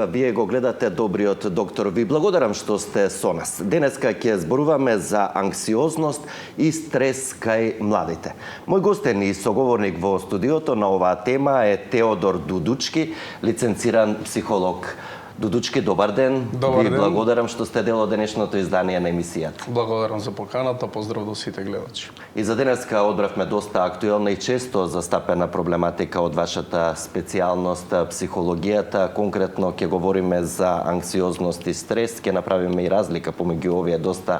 Вие го гледате Добриот доктор. Ви благодарам што сте со нас. Денеска ќе зборуваме за анксиозност и стрес кај младите. Мој гостен и соговорник во студиото на оваа тема е Теодор Дудучки, лиценциран психолог. Дудучки, добар ден. Добар ден. Ви благодарам што сте дел од денешното издание на емисијата. Благодарам за поканата, поздрав до сите гледачи. И за денеска одбравме доста актуелна и често застапена проблематика од вашата специјалност, психологијата. Конкретно ќе говориме за анксиозност и стрес, ќе направиме и разлика помеѓу овие доста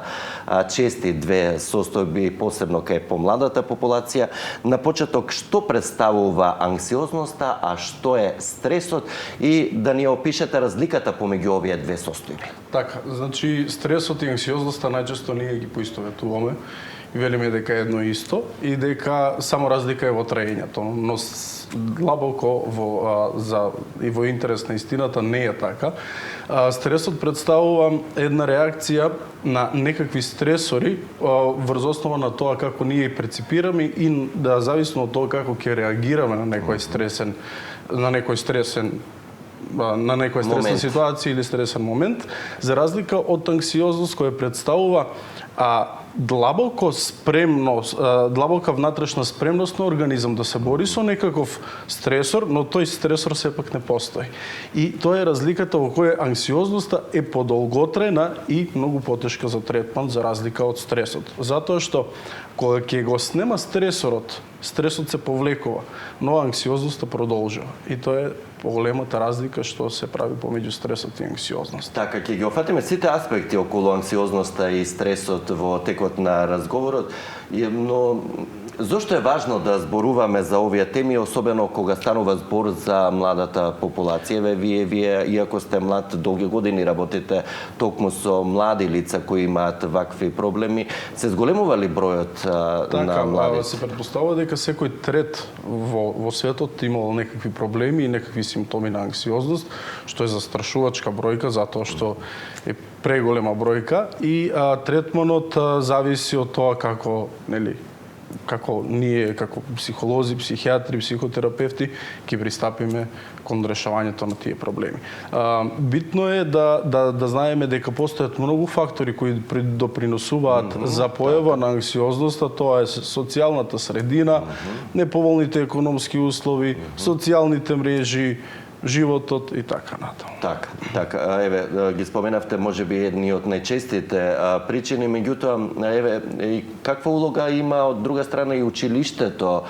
чести две состојби, посебно кај помладата популација. На почеток, што представува анксиозноста, а што е стресот и да ни опишете разликата помеѓу овие две состојби. Така, значи стресот и анксиозноста најчесто ние ги поистоветуваме и велиме дека е едно исто и дека само разлика е во траењето, но длабоко и во интерес на истината не е така. Стресот представува една реакција на некакви стресори врз основа на тоа како ние прецепираме и да зависно од тоа како ќе реагираме на некој стресна ситуација или стресен момент, за разлика од анксиозност која представува длабока внатрешна спремност на организам да се бори со некаков стресор, но тој стресор сепак не постои. И тоа е разликата во која анксиозноста е подолготрена и многу потешка за третман за разлика од стресот. Затоа што кога ќе го снема стресорот се повлекува, но анксиозноста продолжува. И тоа е поголемата разлика што се прави помеѓу стресот и анксиозноста. Така, ќе ги офатиме сите аспекти околу анксиозноста и стресот во текот на разговорот, но зошто е важно да зборуваме за овие теми, особено кога станува збор за младата популација? Вие, иако сте млад, долги години работите токму со млади лица кои имаат вакви проблеми. Се зголемува ли бројот на млади? Се претпоставува дека секој трет во светот имал некакви проблеми и некакви симптоми на анксиозност, што е застрашувачка бројка, затоа што е преголема бројка и третманот зависи од тоа како ние, како психолози, психијатри, психотерапевти, ќе пристапиме кон решавањето на тие проблеми. Битно е да знаеме дека постојат многу фактори кои допринесуваат за појава на анксиозноста, тоа е социјалната средина, неповолните економски услови, социјалните мрежи, животот и така натаму. Така, еве ги споменавте можеби едни од најчестите причини, меѓутоа еве и каква улога има од друга страна и училиштето,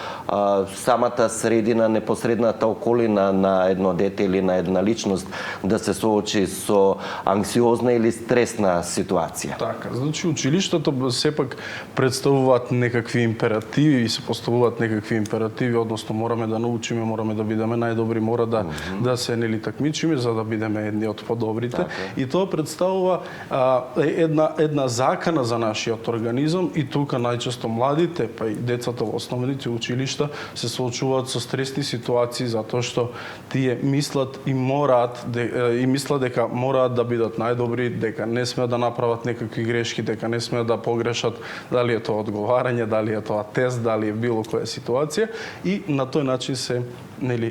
самата средина, непосредната околина на едно дете или на една личност да се соочи со анксиозна или стресна ситуација? Така, значи училиштето сепак представуваат некакви императиви и се поставуваат некакви императиви, односно мораме да научиме, мораме да бидеме најдобри, мора да се такмичиме за да бидеме едни од подобрите. И тоа представува една закана за нашиот организам и тука најчесто младите, па и децата во основните училишта се соочуваат со стресни ситуации затоа што тие мислат дека мораат да бидат најдобри, дека не смеат да направат некакви грешки, дека не смеат да погрешат, дали е тоа одговарање, дали е тоа тест, дали е било која ситуација и на тој начин се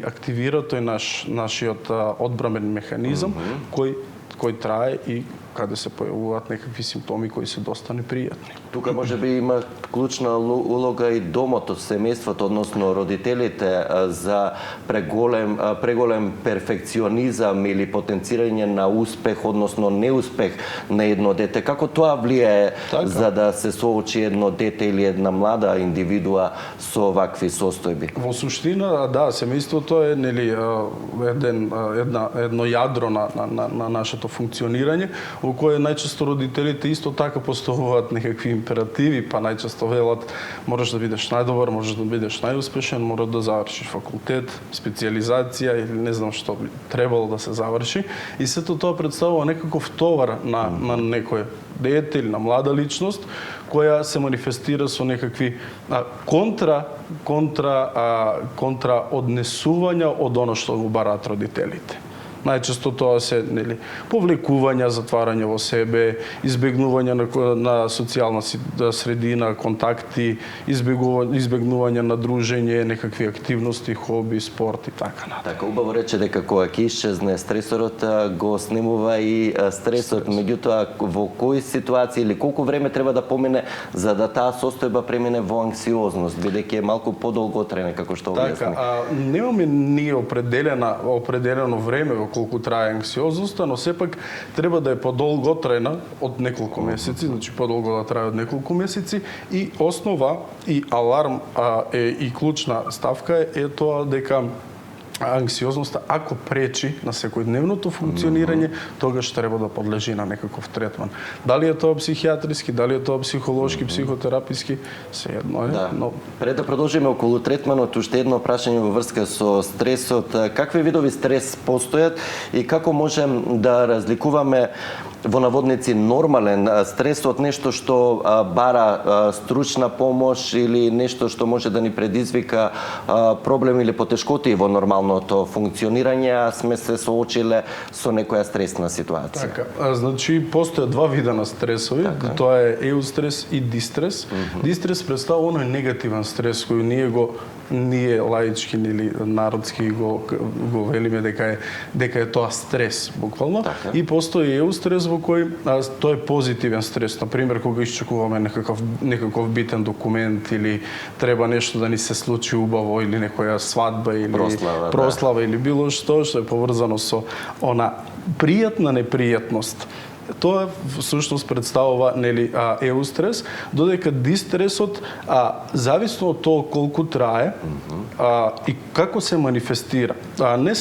активира тој нашиот одбрамен механизам кој трае и каде се појавуваат некакви симптоми кои се доста непријатни. Тука можеби има клучна улога и домото, семејството, односно родителите за преголем перфекционизам или потенцирање на успех, односно неуспех на едно дете. Како тоа влијае за да се соочи едно дете или една млада индивидуа со вакви состојби? Во суштина, да, семејството е едно јадро на нашето функционирање, во кое најчесто родителите исто така поставуваат некакви императиви, па најчесто велат можеш да бидеш најдобар, можеш да бидеш најуспешен, мора да завршиш факултет, специјализација или не знам што би требало да се заврши. И сето тоа представува некаков товар на некој дете или на млада личност која се манифестира со некакви контра однесувања од оно што го бараат родителите. Најчесто тоа се, нели, повлекување, затварање во себе, избегнување на социјална средина, контакти, избегнување на дружење, некакви активности, хоби, спорт и така натаму. Така, убаво рече дека кога ќе исчезне стресорот, го снимува и стресот. Меѓутоа, во кои ситуации или колку време треба да помине за да таа состојба премине во анксиозност, бидејќи е малку подолготрајна, како што објасни? Така, немаме ние определено време во колку трае анксиозноста, но сепак треба да е подолготрајна од неколку месеци, значи подолго да трае од неколку месеци, и основа и аларм и клучна ставка е тоа дека анксиозноста, ако пречи на секојдневното функционирање, тогаш треба да подлежи на некаков третман. Дали е тоа психијатриски, дали е тоа психолошки, психотераписки, сеедно е. Да. Но Пред да продолжиме околу третманот, уште едно прашање во врска со стресот. Какви видови стрес постојат и како можем да разликуваме во наводници нормален стрес од нешто што бара стручна помош или нешто што може да ни предизвика проблем или потешкоти во нормалното функционирање, а сме се соочиле со некоја стресна ситуација? Така, значи постојат два вида на стресови, тоа е еустрес и дистрес. Дистрес представува оној негативен стрес кој ние лаички или народски го велиме дека е тоа стрес буквално. Така. И постои еустрес во кој тоа е позитивен стрес. На пример, кога исчекуваме некаков битен документ или треба нешто да ни се случи убаво или некоја свадба или прослава или било што е поврзано со она пријатна непријатност. Тоа всушност представува, нели, еустрес, додека дистресот зависно од тоа колку трае и како се манифестира. Не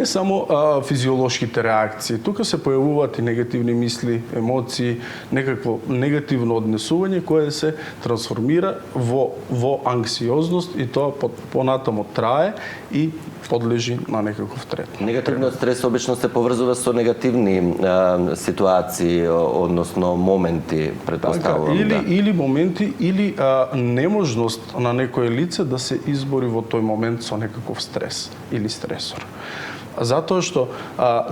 само физиолошките реакции. Тука се појавуваат и негативни мисли, емоции, некакво негативно однесување кое се трансформира во анксиозност и тоа понатаму трае и подлежи на некаков третман. Негативниот стрес обично се поврзува со негативни ситуации, односно моменти, предпоставувам. Или моменти, или неможност на некое лице да се избори во тој момент со некаков стрес или стресор. Затоа што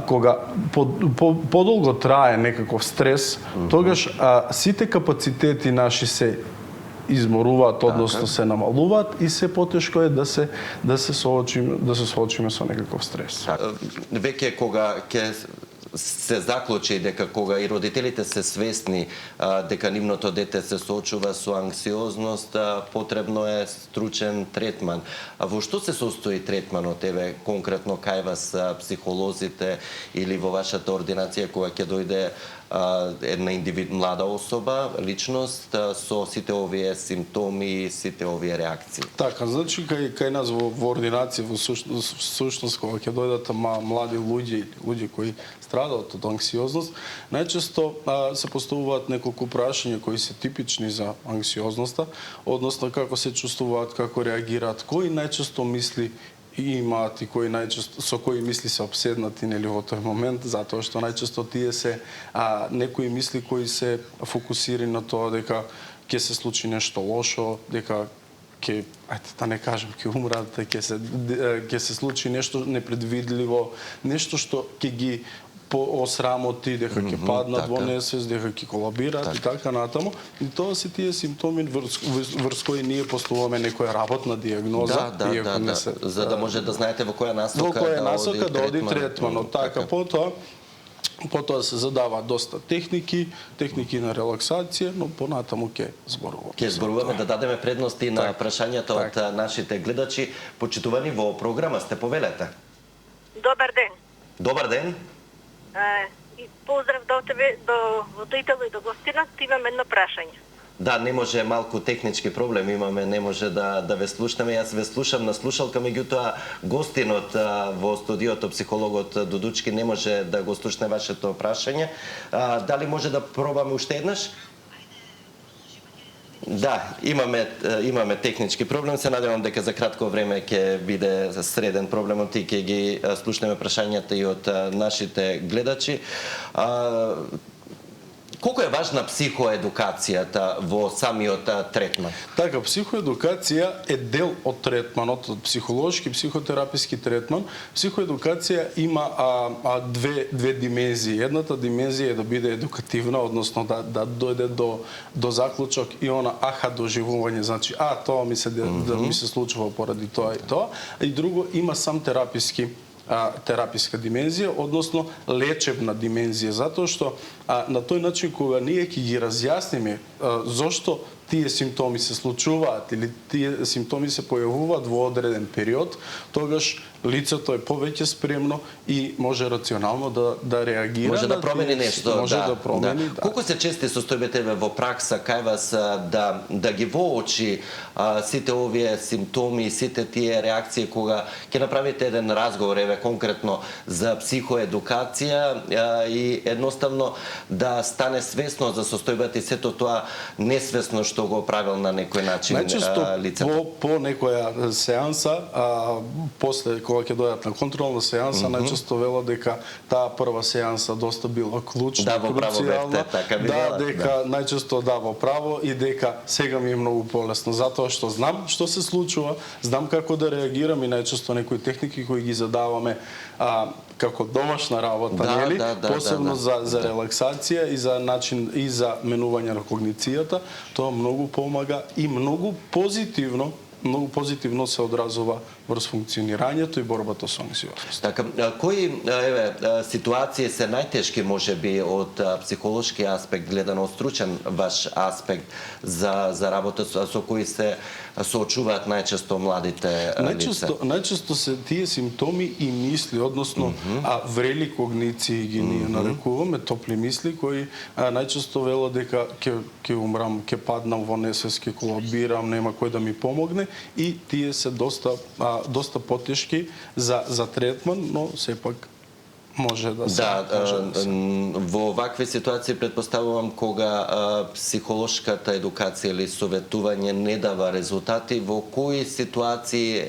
кога подолго трае некаков стрес, тогаш сите капацитети наши се изморуваат, односно се намалуваат и се потешко е да се соочиме со некаков стрес. Веќе кога ќе се заклучи дека кога и родителите се свесни дека нивното дете се соочува со анксиозност, потребно е стручен третман. А во што се состои третманот, еве конкретно кај вас психолозите или во вашата ординација кога ќе дојде една млада особа, личност со сите овие симптоми и сите овие реакции? Така, значи кај нас во ординација во сушност кога ќе дојдат млади луѓе кои страдаат од анксиозност, најчесто се поставуваат неколку прашања кои се типични за анксиозноста, односно како се чувствуваат, како реагираат, кои најчесто мисли и имаат и со кои мисли се обседнати, нели, во тој момент, затоа што најчесто тие се некои мисли кои се фокусирани на тоа дека ќе се случи нешто лошо, дека да не кажам, ќе умрат, ќе се случи нешто непредвидливо, нешто што ќе ги осрамоти, дека ќе паднат во несвест, дека ќе колабираат и така натаму. И тоа се тие симптоми врз кои ние поставуваме некоја работна дијагноза. За да може да знаете во која насока да оди третманот. Така, потоа се задаваат доста техники на релаксација, но понатаму ќе зборуваме. Ќе зборуваме, да дадеме предности на прашањата од нашите гледачи. Почитувани во програма сте, повелете. Добар ден. Добар ден. И поздрав до тебе, до водителот и до гостинот. Имам едно прашање. Да, не може, малку технички проблем имаме, не може да ве слушнеме. Јас ве слушам на слушалка, меѓутоа гостинот во студиото, психологот Дудучки, не може да го слушне вашето прашање. Дали може да пробаме уште еднаш? Да, имаме технички проблем. Се надевам дека за кратко време ќе биде среден проблемот и ќе ги слушнеме прашањата и од нашите гледачи. Колку е важна психоедукацијата во самиот третман? Така, психоедукација е дел од третманот, од психолошки, психотераписки третман. Психоедукација има две димензии. Едната димензија е да биде едукативна, односно да дојде до заклучок и она аха доживување, значи тоа ми се да ми се случува поради тоа и тоа. И друго има сам тераписка димензија, односно лечебна димензија, затоа што на тој начин кога ние ќе ги разјасниме зошто тие симптоми се случуваат или тие симптоми се појавуваат во одреден период, тогаш лицето е повеќе спремно и може рационално да реагира. Може да промени нешто. Може да промени. Колку се чести состојбите во пракса кај вас да ги воочи сите овие симптоми, сите тие реакции кога ќе направите еден разговор, конкретно за психоедукација и едноставно да стане свесно за состојбата и сето тоа несвесно што го правил на некој начин лицето. Најчесто по некоја сеанса, после кога ќе дојдат на контролна сеанса, најчесто велат дека таа прва сеанса доста била клучна, круцијална, дека најчесто во право и дека сега ми е многу полесно, затоа што знам што се случува, знам како да реагирам и најчесто некои техники кои ги задаваме како домашна работа, нели? Посебно за релаксација и за начин и за менување на когницијата, тоа многу помага и многу позитивно се одразува врз функционирањето и борбата со анксиозност. Така, кои ситуации се најтешки можеби од психолошки аспект, гледано од стручен ваш аспект за работа со кои се соочуваат најчесто младите лица? Најчесто се тие симптоми и мисли, односно врели когниции ги ние нарекуваме, топли мисли кои најчесто велат дека ќе умрам, ќе паднам во несвест, ќе колабирам, нема кој да ми помогне и тие се доста потешки за третман, но сепак може да се. Во вакви ситуации предпоставувам кога психолошката едукација или советување не дава резултати, во кои ситуации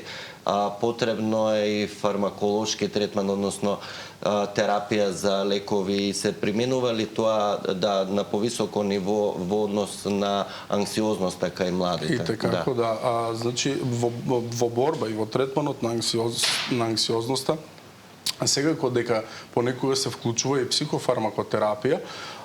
потребно е и фармаколошки третман, односно терапија за лекови, се применува ли тоа на повисоко ниво во однос на анксиозноста кај младите? И така, значи во борба и во третманот на анксиозноста секако дека понекога се вклучува и психофармакотерапија,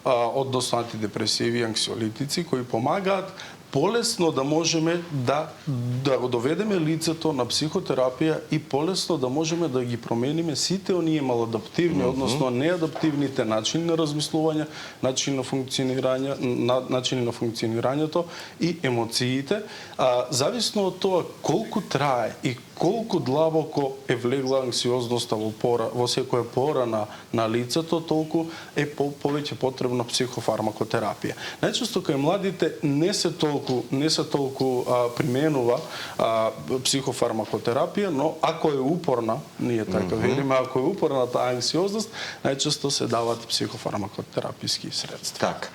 односно антидепресиви, анксиолитици кои помагаат полесно да можеме да го доведеме лицето на психотерапија и полесно да можеме да ги промениме сите оние маладаптивни, односно неадаптивните начини на размислување, начини на функционирањето и емоциите, зависно од тоа колку трае и колку длабоко е влегла анксиозноста во секоја пора на лицето, толку е повеќе потребна психофармакотерапија. Најчесто кај младите не се толку применува психофармакотерапија, но ако е упорна, ние така велиме, ако е упорна таа анксиозност, најчесто се дават психофармакотераписки средства. Така,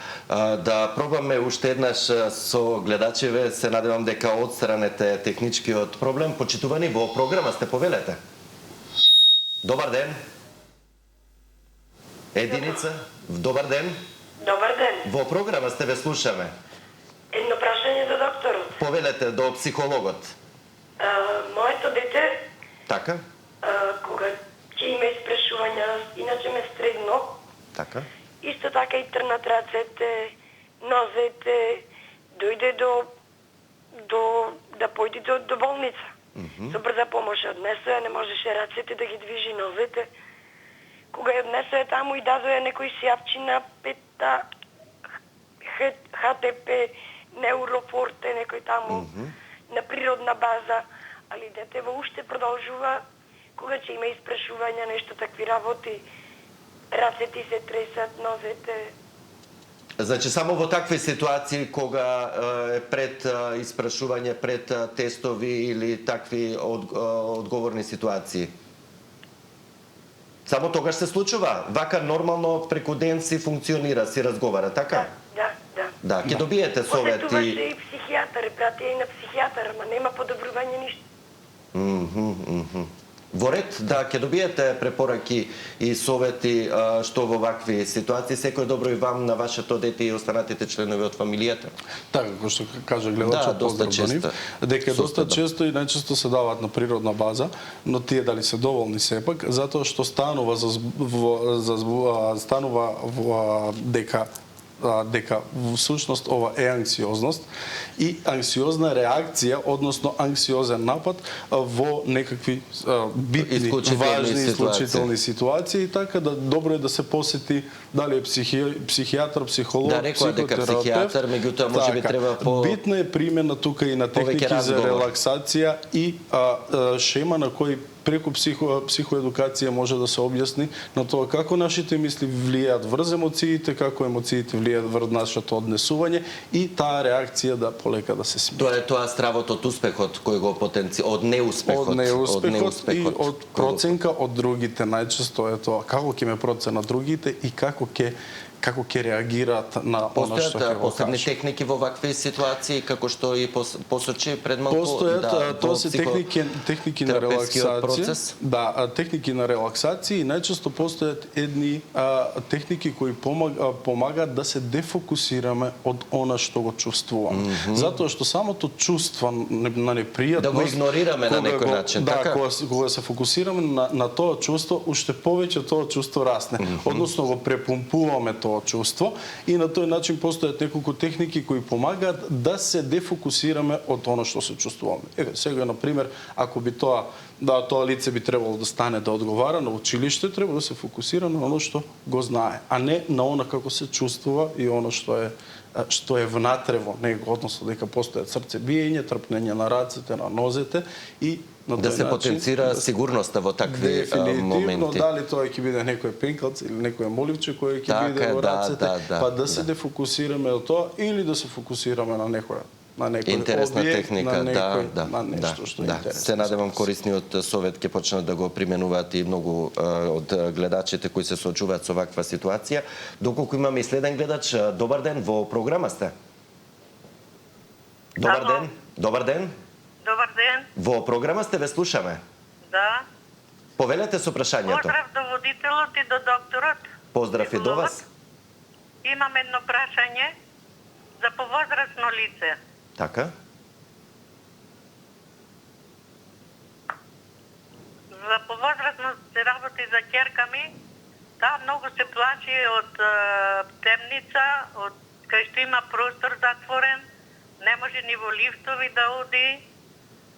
да пробаме уште еднаш со гледачеве, се надевам дека отстранете техничкиот проблем. Почитувани, во програма сте, повелете. Добар ден. Единица, добар ден. Добар ден. Во програма сте, ве слушаме. Едно прашање за докторот. Повелете до психологот. Моето дете, Така. кога ќе има испрешувања, иначе ме средно, Така. исто така и трнат рацете, нозете, дојде да појде до болница. Со брза помош однесоја, не можеше рацете да ги движи, нозете. Кога ја однесоја таму и дадоја некој сјапчина, пета, ХТП, Неурофорте, некој таму, на природна база, али дете во уште продолжува, кога ќе има испрашувања, нешто такви работи, рацете се тресат, нозете. Значи, само во такви ситуации, кога е пред испрашување, пред тестови или такви одговорни ситуации? Само тогаш се случува? Вака нормално преку ден си функционира, си разговара, така? Да, ќе добиете совети. Посетуваше и психијатар, пратија и на психијатар, ама нема подобрување ништо. Во ред да ќе добиете препораки и совети што во вакви ситуации, секој добро и вам, на вашето дете и останатите членови од фамилијата. Така, како што кажа гледачот, доста поздрав до нив, дека доста често и најчесто се даваат на природна база, но тие дали се доволни сепак, затоа што станува дека всушност ова е анксиозност и анксиозна реакција, односно анксиозен напад во некакви битни, важни и исклучителни ситуации, така да добро е да се посети дали е психијатар, психолог, да, рекоа дека психијатар, меѓутоа можеби треба битна е примена тука и на техники за релаксација и шема на кој преку психоедукација може да се објасни на тоа како нашите мисли влијаат врз емоциите, како емоциите влијаат врз нашето однесување и таа реакција да полека да се смени. Тоа е тоа стравот од успехот кој го од неуспехот, и од проценка од другите. Најчесто е тоа како ќе ме проценат другите и како ќе реагираат на она што ќе го посебни техники во вакви ситуации, како што и посочи пред малку. Постојат, тоа се техники на релаксација. Да, техники на релаксација и најчесто постојат едни техники кои помагаат да се дефокусираме од она што го чувствуваме. Затоа што самото чувство на непријатност да го игнорираме на некој начин, така? Кога се фокусираме на тоа чувство, уште повеќе тоа чувство расне. Односно го препумпуваме тоа чувство и на тој начин постојат неколку техники кои помагаат да се дефокусираме од она што се чувствуваме. Сега на пример, ако би тоа лице би требало да стане да одговара на училиште, треба да се фокусира на оно што го знае, а не на она како се чувствува и оно што е внатре во него, односно дека постојат срцебиење, трпнење на рацете, на нозете и да се потенцира сигурноста во такви моменти. Дали тоа ќе биде некој пенкалц или некој моливче кој ќе биде во рацете, па да се дефокусираме од тоа или да се фокусираме на некој интересна објект, техника, на нешто што е интересно. Се надевам корисниот совет ќе почнат да го применуваат и многу од гледачите кои се соочуваат со ваква ситуација. Доколку имаме и следен гледач, добар ден, во програма сте. Добар ден. Добар ден. Во програма сте, ве слушаме. Да. Повелете со прашањето. Поздрав до водителот и до докторот. Поздрав и до вас. Имам едно прашање за повозрасно лице. Така. За повозрасно се работи за ќерка ми. Таа многу се плаши од темница, од кај што има простор затворен, не може ни во лифтови да оди.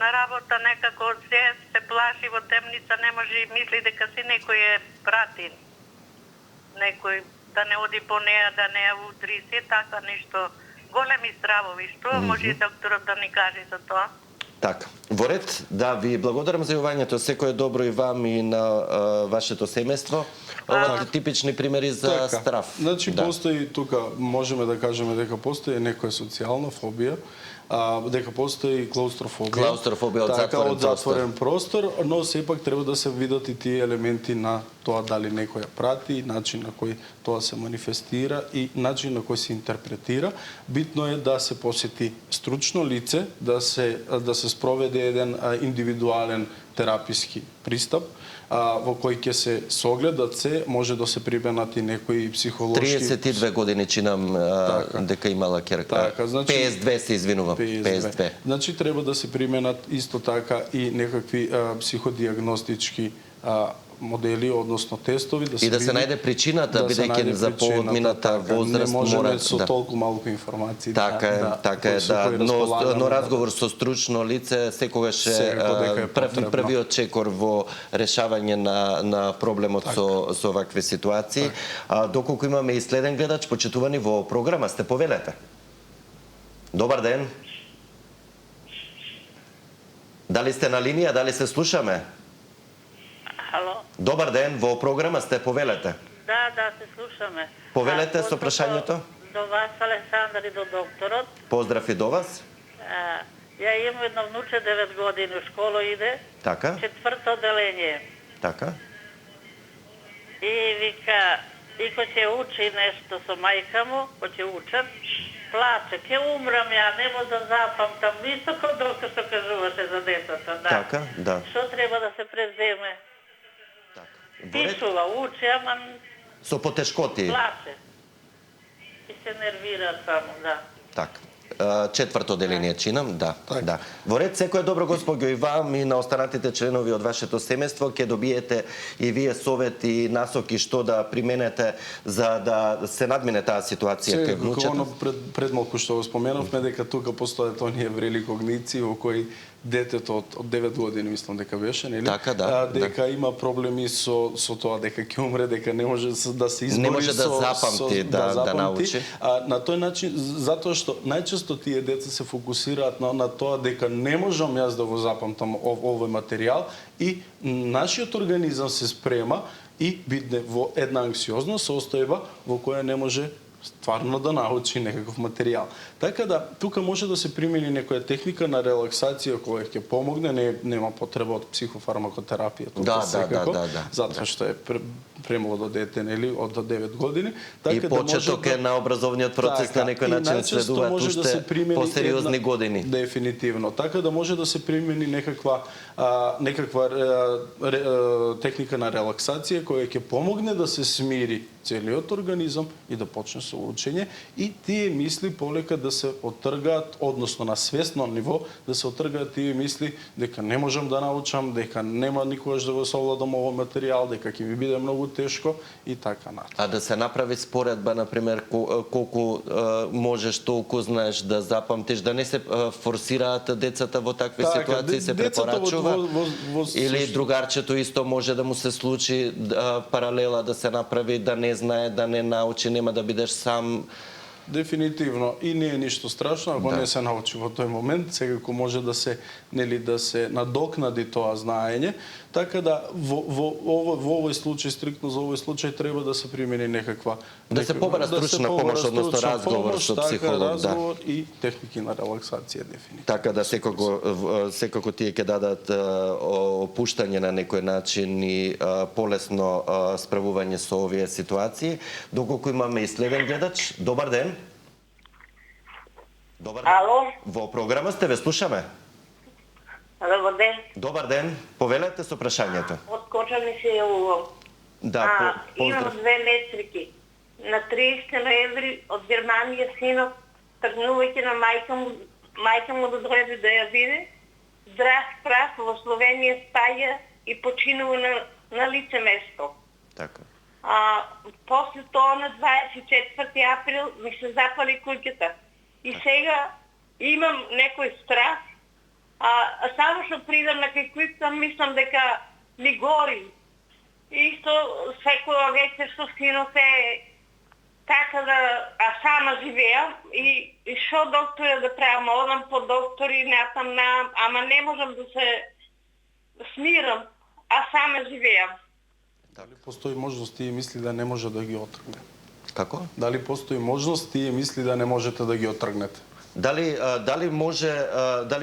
На работа некако се плаши во темница, не може, мисли дека си некој е прати. Некој да не оди по неа, да не ја утри, се така нешто. Големи стравови. Што може докторот да ни каже за тоа? Така. Во ред, да ви благодарам за јавањето. Секој е добро и вам и на вашето семејство. Ова типични примери за страв. Значи постои тука, можеме да кажеме дека постои некоја социјална фобија, дека постои клаустрофобија од затворен простор, но сепак треба да се видат и тие елементи на тоа дали некој ја прати, начин на кој тоа се манифестира и начин на кој се интерпретира. Битно е да се посети стручно лице, да се спроведе еден индивидуален тераписки пристап, во кој ќе се согледат се, може да се применат и некои психолошки... 32 години чинам дека имала ќерка. 52 се извинувам. 52. Значи треба да се применат исто така и некакви психодиагностички модели, односно тестови, и да се најде причината, бидејќи за поодмината возраст не можеме со толку малку информации. Така е, но разговор со стручно лице секогаш е првиот чекор во решавање на проблемот со вакви ситуации. Доколку имаме и следен гледач, почитувани во програма сте, повелете. Добар ден. Дали сте на линија, дали се слушаме? Ало. Добар ден, во програма сте, повелете. Да, се слушаме. Повелете со прашањето. До вас, Александар, и до докторот. Поздрав и до вас. Ја имам едно внуче, 9 години, у школа иде. Така. 4-то оделение. Така. И вика, ико ќе учи нешто со мајка му, ќе учат. плаче, ќе умрам ја, нема да запамтам, исто како доктор што кажуваше за децата, да. Така, да. Што треба да се преземе? Пишува, учи, ама Со потешкоти. плаче. И се нервира само, да. Така. Четврто одделение чинам, да, Така. да. Во ред, секој добро господјо и вам и на останатите членови од вашето семејство ќе добиете и вие совети и насоки што да применете за да се надмине таа ситуација кај Како внучето. оно пред малку што го споменавме, дека тука постојат оние врели когниции во кои детето од 9 години, мислам дека беше, нели? Така, да, дека има проблеми со тоа дека ќе умре, дека не може да се избори Не може да запамти, да научи. На тој начин, затоа што најчесто тие деца се фокусираат на тоа дека не можам јас да го запамтам овој материјал и нашиот организам се спрема и бидне во една анксиозна состојба во која не може стварно да научи некаков материјал. Така да, тука може да се примени некоја техника на релаксација која ќе помогне, нема потреба од психофармакотерапија тука секако, затоа што е премлодо дете, нели, од 9 години. Така и почеток е на образовниот процес на некој начин следуваат уште посериозни години. Дефинитивно. Така да може да се примени некаква техника на релаксација која ќе помогне да се смири целиот организам и да почне со учење и тие мисли полека да се отргаат, односно на свесно ниво, да се отргаат тие мисли дека не можам да научам, дека нема никогаш да го совладам овој материјал, дека ќе ми биде многу тешко и така натаму. А да се направи споредба, например, колку можеш, толку знаеш да запамтиш, да не се форсираат децата во такви ситуации, се препорачува? Или другарчето исто може да му се случи паралела да се направи, да не знае, да не научи, нема да бидеш сам. Дефинитивно и не е ништо страшно ако не се научи во тој момент, секако може да се надокнади тоа знаење, така да во овој случај, стриктно за овој случај треба да се примени некаква се побара стручна помош, односно разговор со психолог, разговор и техники на релаксација дефинитивно. Така да секако тие ќе дадат опуштање на некој начин и полесно справување со овие ситуации. Доколку имаме и следен гледач, добар ден. Добар ден. Ало? Во програма сте, ве слушаме. Добар ден. Добар ден. Повелете со прашањето. Откоча ми се јавувам. Да, имам две местрики. На 30 ноември од Германија синот, тргнувајќи на мајка му да дојде да ја види, здрав прав во Словенија спаѓа и починува на лице место. Така. После тоа на 24 април ми се запали куќата. И сега имам некој страх, само што придам на кај куќата мислам дека ми гори. Исто секоја вечер со синот е така да, сама живеам и што доктора да правам, одам по доктори, натам, ама не можам да се смирам, сама живеам. Дали постои можност тие мисли да не може да ги отргне? Како? Дали постои можност тие мисли да не можете да ги отргнете? Дали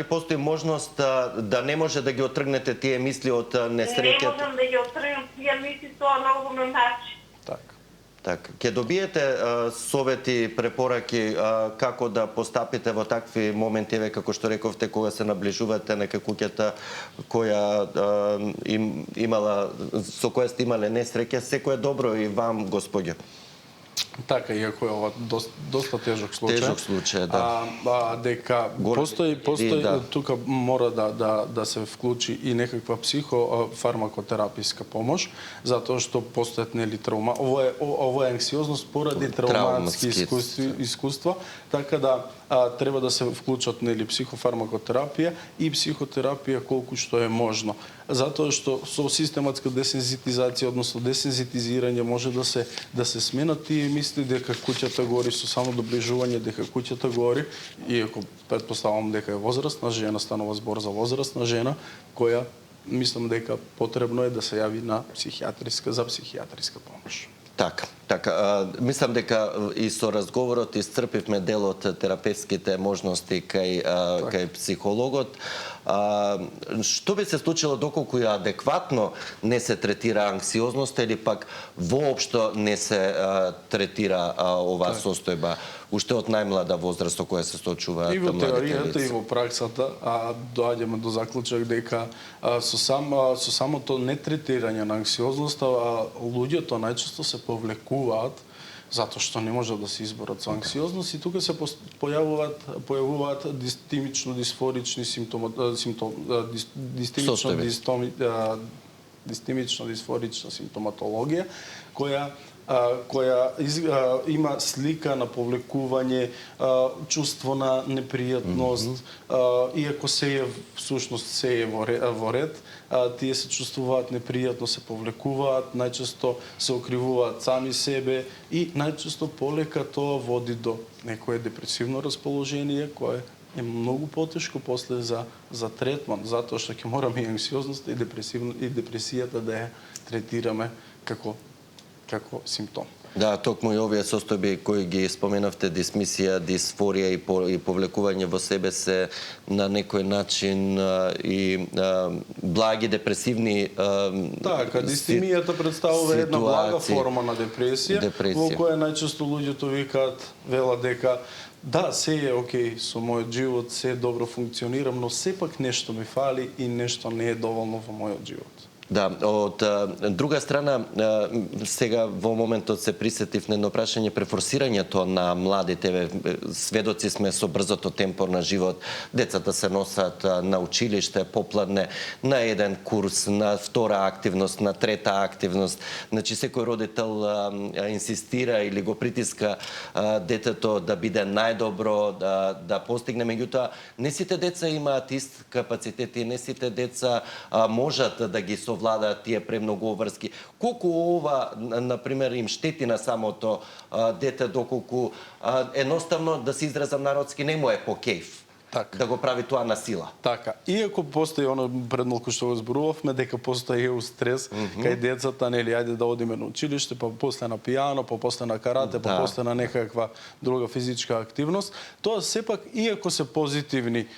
постои можност да не може да ги отргнете тие мисли од несреќата? Не можам да ги отргнам тие мисли, тоа многу ме мачи. Така. Ќе добиете совети, препораки како да постапите во такви моменти, како што рековте, кога се наближувате на куќата која со која сте имале несреќа, секое добро и вам, господјо. Така, иако е ова доста тежок случај. Тежок случај, да. Дека постои тука мора да се вклучи и некаква психофармакотераписка помош, затоа што постојат нели травма. Ова е анксиозност поради травматски искуства, така да треба да се вклучат нели психофармакотерапија и психотерапија колку што е можно. Затоа што со систематска десензитизација, односно десензитизирање, може да се сменат тие мисли дека куќата гори со само доближување дека куќата гори, иако претпоставам дека е возрастна жена, станува збор за возрастна жена која мислам дека потребно е да се јави за психијатриска помош. Така. Така, мислам дека и со разговорот исцрпивме дел од терапевските можности кај психологот. Што би се случило доколку ја адекватно не се третира анксиозноста или пак воопшто не се третира оваа состојба уште од најмлада возраст со која се соочуваат младите лица? И во теоријата и лица? во праксата доаѓаме до заклучок дека со самото нетретирање на анксиозноста луѓето најчесто се повлекуваат затоа што не можат да се изборат со анксиозност и тука се појавуваат дистимично дисфорични дистимично дисфорична симптоматологија која има слика на повлекување, чувство на непријатност, иако всушност се е во ред, тие се чувствуваат непријатно, се повлекуваат, најчесто се окривуваат сами себе и најчесто полека тоа води до некое депресивно расположение кое е многу потешко после за третман, затоа што ќе мораме и анксиозноста и депресијата да ја третираме како симптом. Да, токму и овие состојби кои ги споменавте, дисмисија, дисфорија и повлекување во себе се на некој начин и благи депресивни Така, дистимијата представува една блага форма на депресија, во која најчесто луѓето велат дека да, се е окей со мојот живот, се е добро функционирам, но сепак нешто ми фали и нешто не е доволно во мојот живот. Да, од друга страна, сега во моментот се присетив на едно прашање, префорсирањето на младите, сведоци сме со брзото темпо на живот, децата се носат на училиште, попладне, на еден курс, на втора активност, на трета активност. Значи, секој родител инсистира или го притиска детето да биде најдобро, да постигне, меѓутоа, не сите деца имаат ист капацитети, не сите деца можат да ги совладаат тие премногу обврски. Колку ова, например, им штети на самото дете, доколку едноставно, да се изразам народски, не му е по кејф да го прави тоа на сила. Така. Иако постои оно пред малку што го зборувавме, дека постои стрес кај децата, нели, ајде да одиме на училиште, па после на пијано, па после на карате, па после на некаква друга физичка активност, тоа сепак, иако се позитивни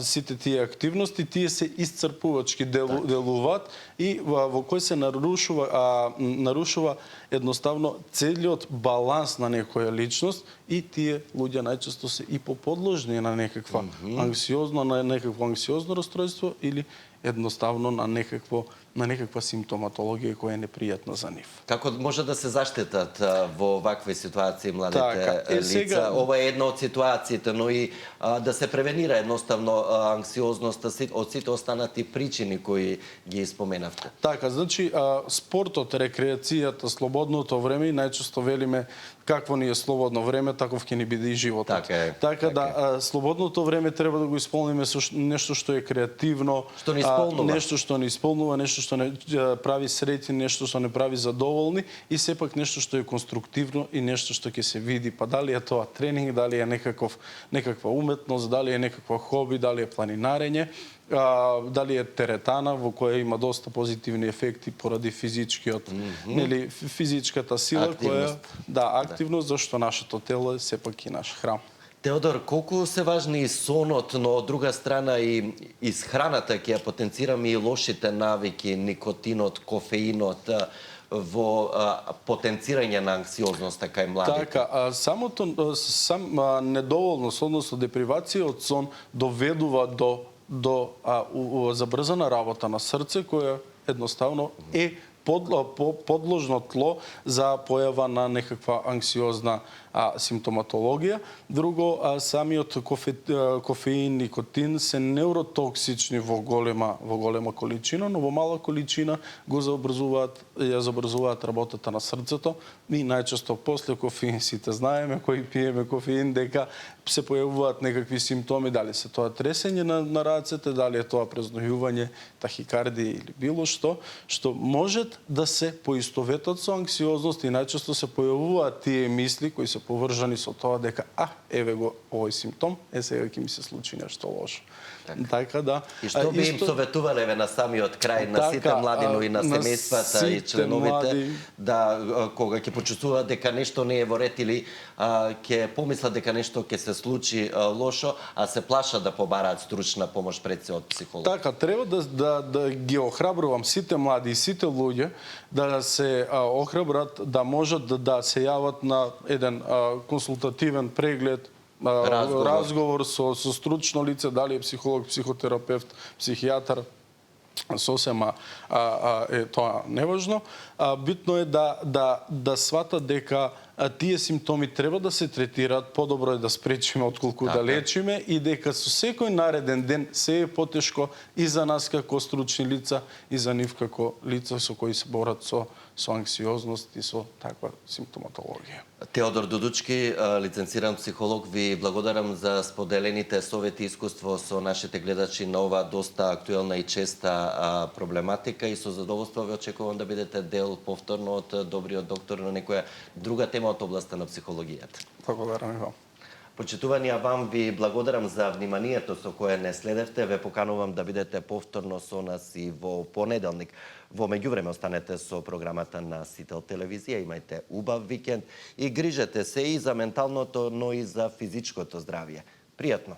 сите тие активности, тие се исцрпувачки делуваат и во кој се нарушува едноставно целиот баланс на некоја личност и тие луѓе најчесто се и поподложни на некакво анксиозно расстройство или едноставно на некаква симптоматологија која е непријатна за нив. Како може да се заштитат во вакви ситуации младите лица? Ова е една од ситуациите, но и да се превенира едноставно анксиозноста од сите останати причини кои ги споменавте. Така, значи спортот, рекреацијата, слободното време, најчесто велиме какво ни е слободно време, таков ќе ни биде и животот. Така да слободното време треба да го исполниме со нешто што е креативно, нешто што не исполнува, нешто што не прави среќни, нешто што не прави задоволни и сепак нешто што е конструктивно и нешто што ќе се види. Па дали е тоа тренинг, дали е некаква уметност, дали е некаква хоби, дали е планинарење, дали е теретана во која има доста позитивни ефекти поради физичката сила активност, зашто нашето тело е сепак и наш храм. Теодор, колку се важни и сонот, но од друга страна и исхраната, ќе ја потенцираме и лошите навики, никотинот, кофеинот во потенцирање на анксиозноста кај младите? Така, недоволност, односно депривација од сон доведува до забрзана работа на срце, која едноставно е подложно тло за појава на некаква анксиозна симптоматологија. Друго, самиот кофеин, никотин се неуротоксични во голема количина, но во мала количина ја забрзуваат работата на срцето и најчесто после кофеин, сите знаеме кои пиеме кофеин, дека се појавуваат некакви симптоми, дали се тоа тресење на рацете, дали е тоа презнојување, тахикардија или било што може да се поистоветат со анксиозност и најчесто се појавуваат тие мисли кои се се поврзани со тоа дека еве го овој симптом, сега ќе ми се случи нешто лошо. Така да. И што би им советувале на самиот крај на сите млади, но и на семејствата и членовите, да кога ќе почувствуваат дека нешто не е во ред или ќе помислат дека нешто ќе се случи лошо, а се плашат да побараат стручна помош пред се од психолог? Така, треба да ги охрабрувам сите млади и сите луѓе да се охрабрат, да можат да се јават на еден консултативен преглед, разговор со стручно лице, дали е психолог, психотерапевт, психијатар, сосема е тоа неважно. Битно е да сватат дека тие симптоми треба да се третираат, подобро е да спречиме отколку да лечиме, и дека со секој нареден ден се е потешко и за нас како стручни лица и за нив како лица со кои се борат со анксиозност и со таква симптоматологија. Теодор Дудучки, лиценциран психолог, ви благодарам за споделените совети и искуство со нашите гледачи на ова доста актуелна и честа проблематика, и со задоволство ве очекувам да бидете дел повторно од Добриот доктор на некоја друга тема од областа на психологијата. Благодарам и вам. Почитувани, вам ви благодарам за вниманието со кое не следевте. Ве поканувам да бидете повторно со нас и во понеделник. Во меѓувреме останете со програмата на Сител телевизија. Имајте убав викенд и грижете се и за менталното, но и за физичкото здравје. Пријатно!